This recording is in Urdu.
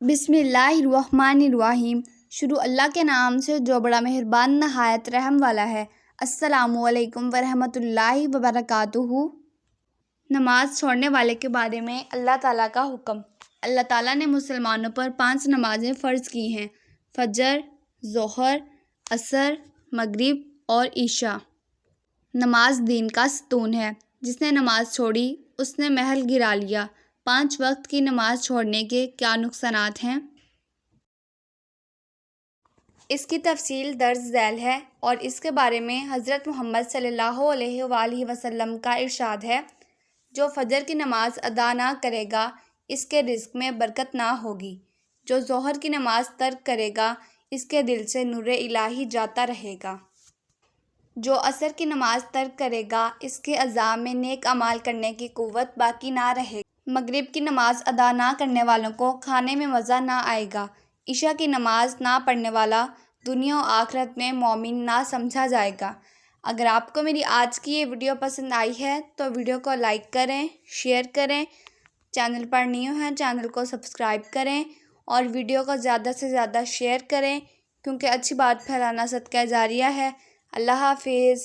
بسم اللہ الرحمن الرحیم۔ شروع اللہ کے نام سے جو بڑا مہربان نہایت رحم والا ہے۔ السلام علیکم ورحمۃ اللہ وبرکاتہ۔ نماز چھوڑنے والے کے بارے میں اللہ تعالیٰ کا حکم۔ اللہ تعالیٰ نے مسلمانوں پر 5 نمازیں فرض کی ہیں: فجر، ظہر، عصر، مغرب اور عشاء۔ نماز دین کا ستون ہے۔ جس نے نماز چھوڑی اس نے محل گرا لیا۔ 5 وقت کی نماز چھوڑنے کے کیا نقصانات ہیں؟ اس کی تفصیل درج ذیل ہے اور اس کے بارے میں حضرت محمد صلی اللہ علیہ وآلہ وسلم کا ارشاد ہے: جو فجر کی نماز ادا نہ کرے گا اس کے رزق میں برکت نہ ہوگی۔ جو ظہر کی نماز ترک کرے گا اس کے دل سے نور الہی جاتا رہے گا۔ جو عصر کی نماز ترک کرے گا اس کے اعضاء میں نیک اعمال کرنے کی قوت باقی نہ رہے گی۔ مغرب کی نماز ادا نہ کرنے والوں کو کھانے میں مزہ نہ آئے گا۔ عشاء کی نماز نہ پڑھنے والا دنیا و آخرت میں مومن نہ سمجھا جائے گا۔ اگر آپ کو میری آج کی یہ ویڈیو پسند آئی ہے تو ویڈیو کو لائک کریں، شیئر کریں، چینل پر نیو ہیں چینل کو سبسکرائب کریں اور ویڈیو کو زیادہ سے زیادہ شیئر کریں، کیونکہ اچھی بات پھیلانا صدقہ جاریہ ہے۔ اللہ حافظ۔